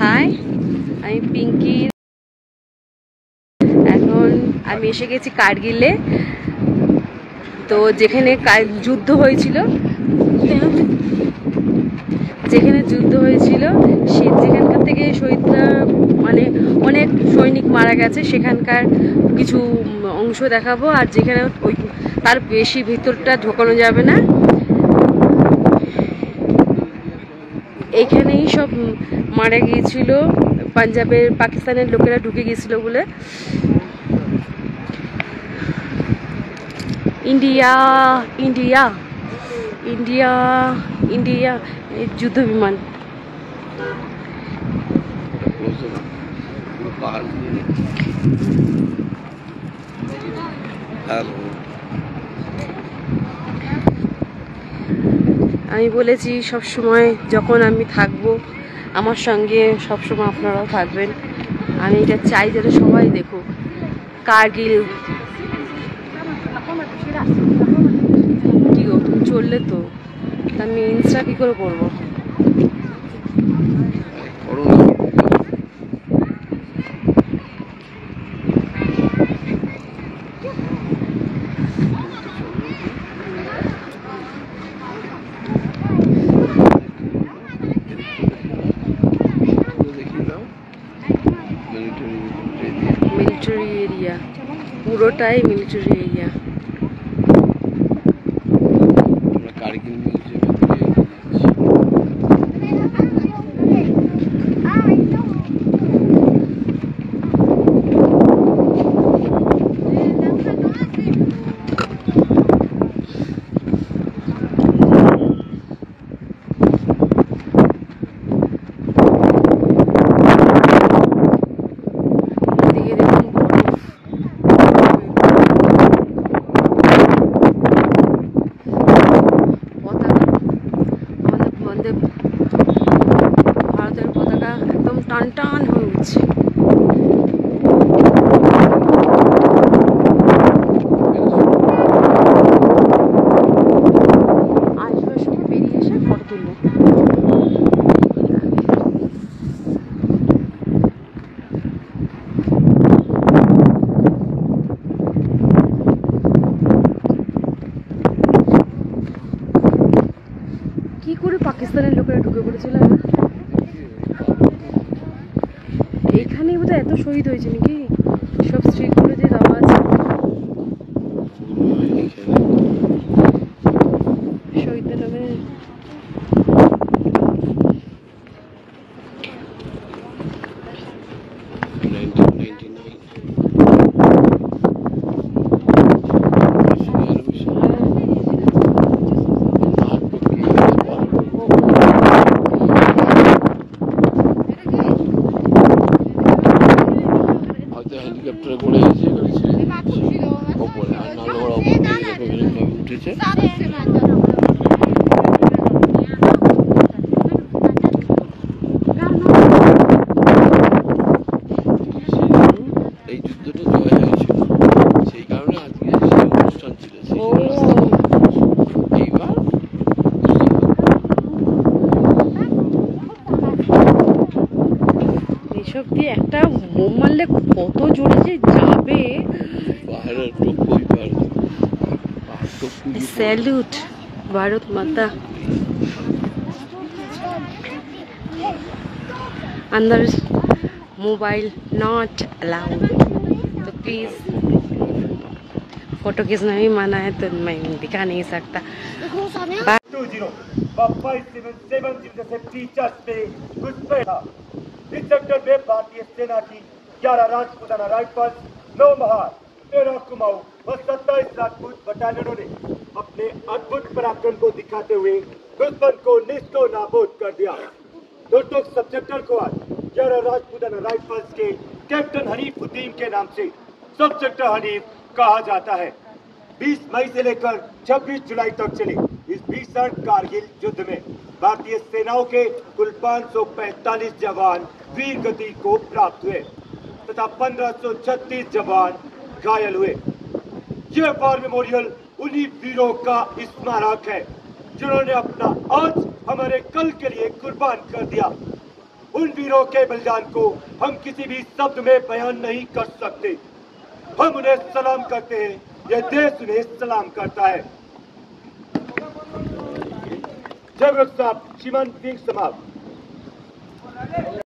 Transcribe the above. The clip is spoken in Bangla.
হাই, আমি পিঙ্কি। এখন আমি এসে গেছি কারগিলে। তো যেখানে যুদ্ধ হয়েছিল যেখানকার থেকে শহীদরা মানে অনেক সৈনিক মারা গেছে, সেখানকার কিছু অংশ দেখাবো। আর যেখানে ওই তার বেশি ভিতরটা ঢোকানো যাবে না, এইখানেই সব মারা গিয়েছিল। পাঞ্জাবের পাকিস্তানের লোকেরা ঢুকে গিয়েছিল বলে। ইন্ডিয়া ইন্ডিয়া ইন্ডিয়া ইন্ডিয়া যুদ্ধ বিমান। আমি বলেছি সব সময় যখন আমি থাকবো আমার সঙ্গে সবসময় আপনারাও থাকবেন। আমি এটা চাই যেন সবাই দেখুক কারগিল। কি গো, তুমি চললে তো আমি ইনস্টা কি করে করবো? মিলিটারি এরিয়া, পুরোটাই মিলিটারি এরিয়া। ভারতের পতাকা একদম টান টান হয়ে উঠছে। আসবার সময় বেরিয়ে এসে ফটো তুলবো। কি করে পাকিস্তানের লোকেরা ঢুকে পড়েছিল? এইখানেই বোধহয় এত শহীদ হয়েছে নাকি? সব স্ট্রিটগুলো যে দেওয়া আছে শহীদদের নামে। হেলিকপ্টারে করে এসে ওপরে আর নাহলে ওরা উঠেছে। এই যুদ্ধটা জয় হয়েছিল, সেই কারণে আজকে সেই অনুষ্ঠান ছিল। এইবার এসব দিয়ে একটা বোম মারলে কত জোরে যে যাবে। স্যালুট ভারত মাতা। अंदर मोबाइल नॉट अलाउड, तो प्लीज़ फोटो खींचना भी मना है, तो मैं दिखा नहीं सकता। इस सेक्टर में भारतीय सेना की 11 राजपूताना राइफल्स, 9 महार, 13 कुमाऊं और 27 राजपूत बटालियनों ने अपने अद्भुत पराक्रम को दिखाते हुए दुश्मन को निस्तो नाबूद कर दिया। दोस्तों, सब सेक्टर को आज 11 राजपूताना राइफल्स के कैप्टन हनीफुद्दीन के नाम से सब सेक्टर हनीफ कहा जाता है। 20 मई से लेकर 26 जुलाई तक चले इस भीषण कारगिल युद्ध में भारतीय सेनाओं के कुल 545 जवान वीर गति को प्राप्त हुए तथा 1536 जवान घायल हुए। यह वॉर मेमोरियल उन्हीं वीरों का स्मारक है जिन्होंने अपना आज हमारे कल के लिए कुर्बान कर दिया। उन वीरों के बलिदान को हम किसी भी शब्द में बयान नहीं कर सकते। हम उन्हें सलाम करते हैं, यह देश उन्हें सलाम करता है। जय वृक्ष साहब, श्रीमान सिंह समाप्त।